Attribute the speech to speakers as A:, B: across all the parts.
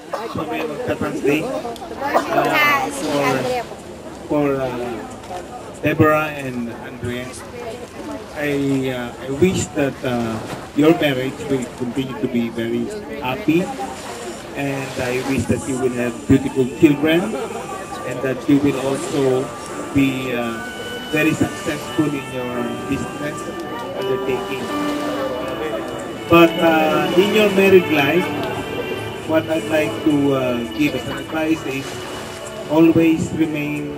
A: So may magta-translate for Deborah and Andrea. I wish that your marriage will continue to be very happy, and I wish that you will have beautiful children, and that you will also be very successful in your business undertaking. But in your married life, what I'd like to give as an advice is always remain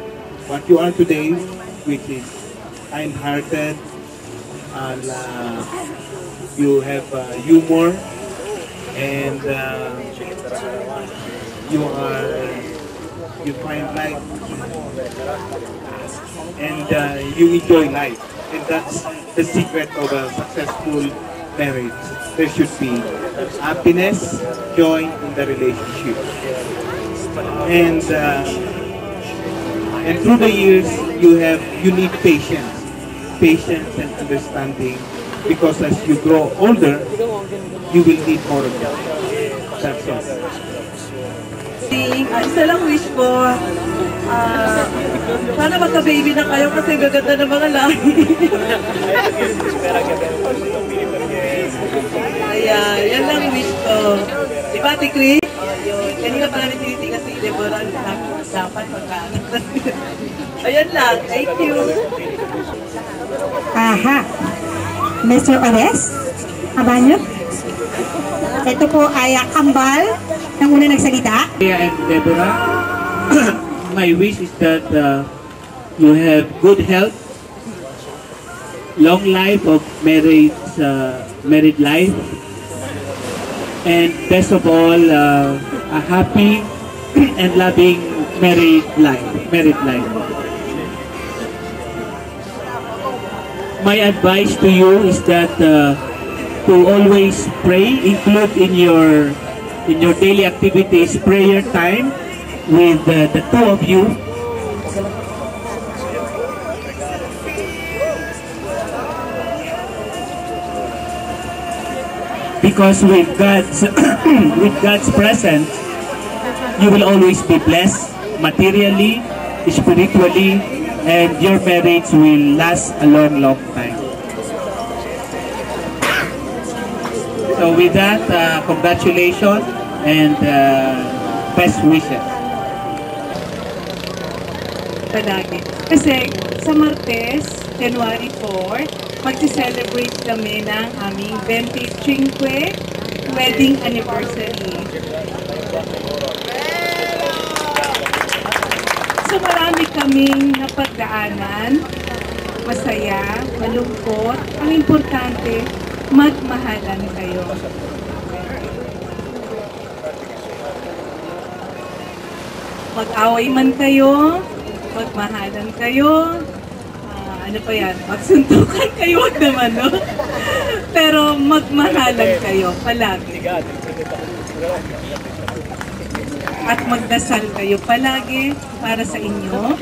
A: what you are today, which is kind-hearted, and you have humor, and you find life, and you enjoy life, and that's the secret of a successful marriage. There should be happiness, joy in the relationship, and through the years you need patience and understanding, because as you grow older, you will need more of that. That's all.
B: Isa lang wish ko, sana magka-baby na kayo kasi gaganda ng mga lahi. Ayan, yan lang wish ko. Diba, Ate Chris? Kanina pa namin tinitigas si Deborah, dapat magkaanak. Ayan lang, thank you.
C: Aha. Mr. Ores, Abanyo. Ito po ay kambal ng una nagsalita.
D: And Deborah, my wish is that you have good health, long life of married life, and best of all, a happy and loving married life. My advice to you is that to always pray, include in your daily activities prayer time with the two of you. Because with God's presence, you will always be blessed materially, spiritually, and your marriage will last a long time. So with that, congratulations and best wishes.
B: Palagi. Kasi sa Martes, January 4, magsi-celebrate kami ng aming 25 wedding anniversary. So marami kaming napagdaanan, masaya, malungkot. Ang importante, magmahalan kayo. Mag-away man kayo, magmahalan kayo, ano pa yan, magsuntukan kayo, wag naman, no? Pero magmahalan kayo palagi. At magdasal kayo palagi para sa inyo,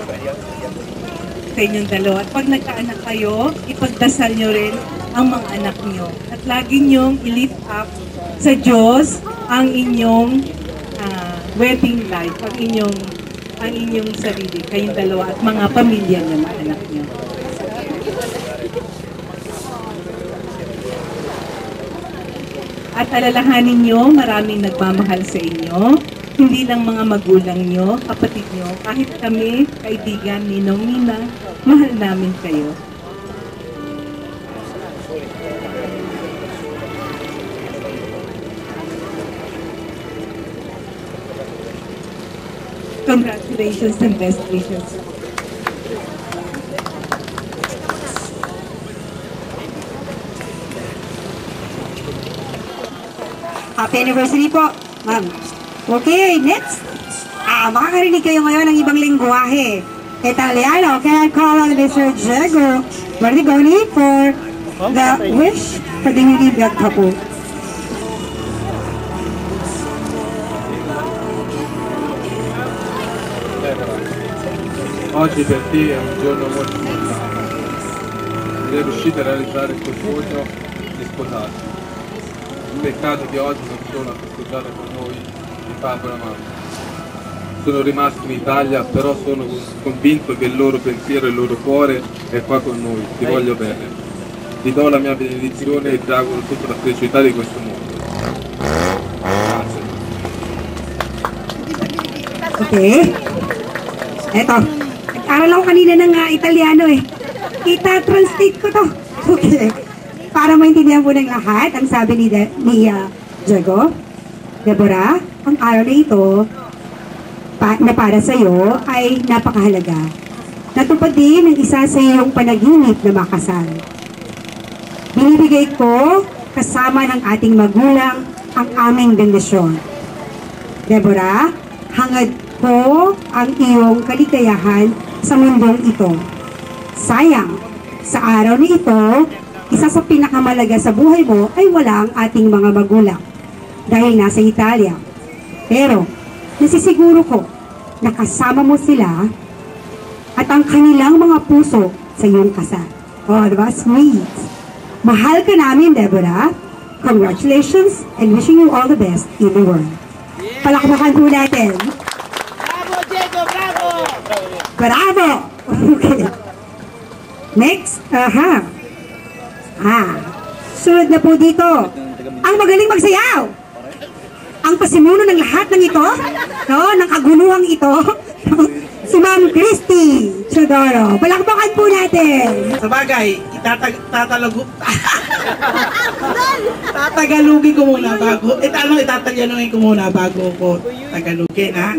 B: sa inyong dalawa. At pag nagkaanak kayo, ipagdasal nyo rin ang mga anak nyo. At lagi nyong i-lift up sa Diyos ang inyong wedding life, ang inyong sarili, kayong dalawa at mga pamilya nyo, mga anak nyo. At alalahanin nyo, maraming nagmamahal sa inyo. Hindi lang mga magulang nyo, kapatid nyo, kahit kami, kaibigan, ninong, ninang, mahal namin kayo. Congratulations and best wishes.
C: Happy anniversary po, ma'am. Okay, next. Makakarinig kayo ngayon ng ibang lingwahe. Italiano, can I call on Mr. Diego Martigoni for the wish for the newly wed couple?
A: Oggi per te è un giorno molto importante. Sei riuscito a realizzare il tuo sogno di sposarti. Peccato che oggi non sono a festeggiare con noi
E: di Fabra, ma sono rimasti in Italia, però sono convinto che il loro pensiero e il loro cuore è qua con noi, ti voglio bene. Ti do la mia benedizione e ti auguro tutta la felicità di questo mondo. Grazie.
C: Okay. Eto. Nag-aral ako kanina ng Italiano eh. Ita-translate ko to. Okay. Para maintindihan po ng lahat, ang sabi ni Diego, Deborah, ang araw na ito na para sa iyo ay napakahalaga. Natupad din ang isa sa iyong panaginip na makasal. Binibigay ko kasama ng ating magulang ang aming bendisyon. Deborah, hangad ko ang iyong kaligayahan sa mundong ito. Sayang, sa araw na ito, isa sa pinakamalaga sa buhay mo ay wala ang ating mga magulang dahil nasa Italia. Pero, nasisiguro ko na kasama mo sila at ang kanilang mga puso sa iyong kasal. Oh, diba? Sweet. Mahal ka namin, Deborah. Congratulations and wishing you all the best in the world. Palakpakan po natin.
F: Bravo, Diego! Bravo!
C: Bravo! Okay. Next, sunod na po dito. Ang magaling magsayaw. Ang pasimuno ng lahat ng ito, no, ng kaguluhang ito, si Ma'am Christy Chodoro. Palakpakan po natin.
F: Sa bagay, tatagalugin ko muna bago, itatagalugin ko muna bago ko tagalugin, ha?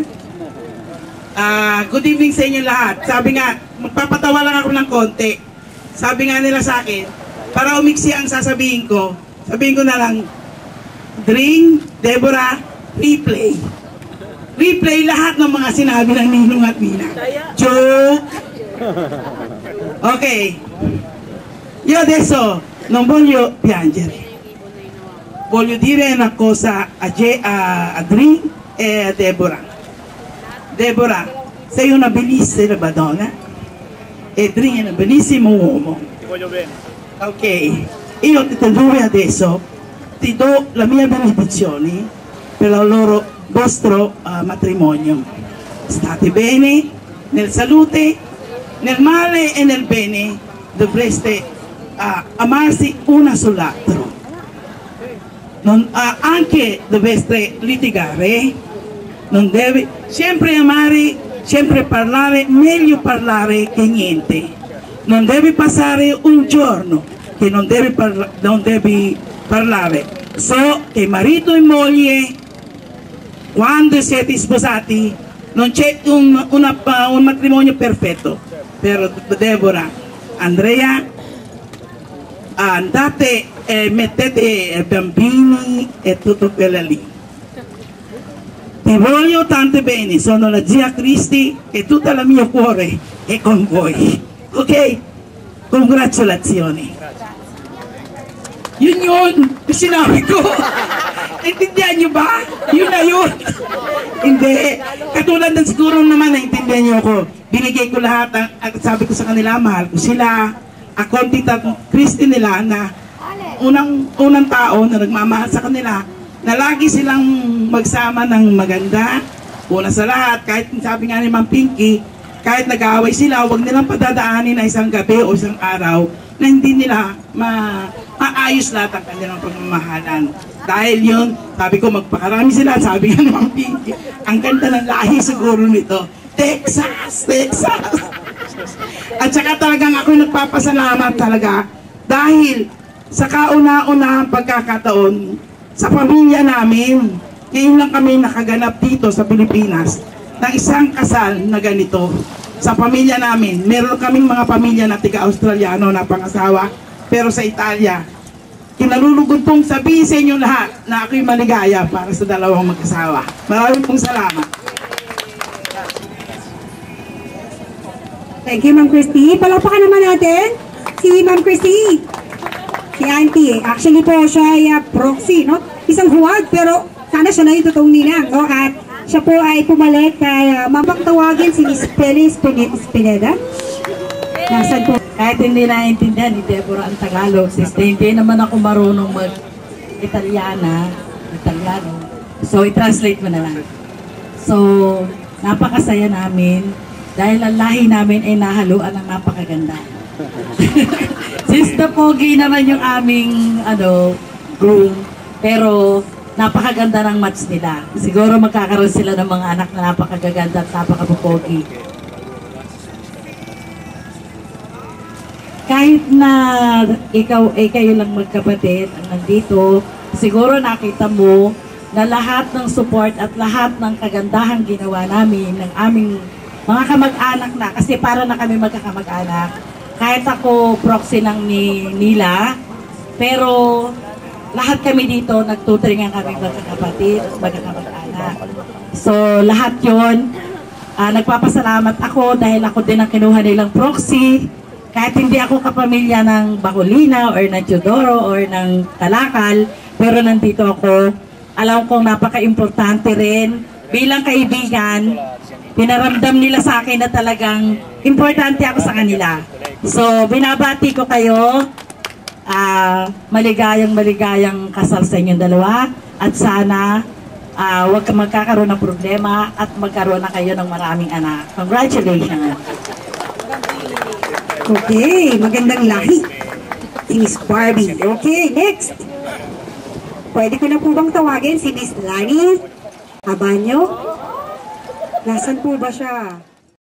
F: Good evening sa inyo lahat. Sabi nga, magpapatawa lang ako ng konti. Sabi nga nila sa akin, para umiksi ang sasabihin ko na lang, Dring, Deborah, replay. Replay lahat ng mga sinabi ng Ninong at Nina. Joke! Ok. Io adesso non voglio piangere. Voglio dire una cosa a Dring e a Deborah. Deborah, sei una bellissima donna e Dring è un bellissimo uomo. Ti voglio bene. Ok. Io tutti e due adesso ti do la mia benedizione per il vostro matrimonio. State bene, nel salute, nel male e nel bene. Dovreste amarsi una sull'altro. Anche dovreste litigare. Non deve sempre amare, sempre parlare, meglio parlare che niente. Non deve passare un giorno che non devi parlare. So che marito e moglie, quando siete sposati, non c'è un matrimonio perfetto. Per Deborah, Andrea, andate e mettete bambini e tutto quello lì. Ti voglio tanto bene, sono la zia Cristi e tutto il mio cuore è con voi. Ok? Congratulazioni. Yun, sinabi ko. Naintindihan nyo ba? Yun na yun. Hindi. Katulad ng siguro naman naintindihan nyo ako. Binigay ko lahat, at sabi ko sa kanila, mahal ko sila. Ako, tita Cristi nila na unang tao na nagmamahal sa kanila, na lagi silang magsama ng maganda. Una sa lahat, kahit sabi nga ni Ma'am Pinky, kahit nag-aaway sila, huwag nilang padadaanin na isang gabi o isang araw na hindi nila maayos lahat ang kanilang pagmamahalan. Dahil yun, sabi ko magpakarami sila, sabi nga ni Ma'am Pinky, ang ganda ng lahi siguro nito. Texas! Texas! At saka talagang ako nagpapasalamat talaga dahil sa kauna-unahang pagkakataon sa pamilya namin, ngayon lang kami nakaganap dito sa Pilipinas ng isang kasal na ganito. Sa pamilya namin, meron kaming mga pamilya na tiga-Australiano na pangasawa, pero sa Italia, kinalulugod pong sabihin sa inyo lahat na ako'y maligaya para sa dalawang mag-asawa. Maraming pong salamat.
C: Thank you, Ma'am Christy. Palakpakan naman natin si Ma'am Christy. Si Auntie, actually po siya ay proxy, no? Isang huwag, pero sana siya na yung totoong ninang, no? At siya po ay pumalik kay mapagtawagin si Miss Peli Spineda. Nasaan po?
G: Kahit hindi naiintindihan ni Deborah ang Tagalog, since hindi naman ako marunong mag-Italiano. So, i-translate mo na lang. So, napakasaya namin dahil ang lahi namin ay nahaluan ng napakaganda. Since the pogi naman yung aming groom, pero napakaganda ng match nila. Siguro magkakaroon sila ng mga anak na napakagaganda at napakapogi. Kahit na kayo lang magkapatid ang nandito, siguro nakita mo na lahat ng support at lahat ng kagandahang ginawa namin ng aming mga kamag-anak na, kasi para na kami magkakamag-anak. Kahit ako proxy ng nila, pero lahat kami dito nagtutringan kami magkakapatid at magkakamag-anak. So lahat yon, nagpapasalamat ako dahil ako din ang kinuha nilang proxy. Kahit hindi ako kapamilya ng Bacolina or ng Teodoro or ng Talakal, pero nandito ako. Alam kong napaka-importante rin. Bilang kaibigan, pinaramdam nila sa akin na talagang importante ako sa kanila. So, binabati ko kayo. Maligayang kasal sa inyong dalawa. At sana, huwag ka magkakaroon ng problema at magkaroon na kayo ng maraming anak. Congratulations!
C: Okay, magandang lahi. Si Miss Barbie. Okay, next. Pwede ko na po bang tawagin si Miss Lani Abanyo? Nasaan po ba siya?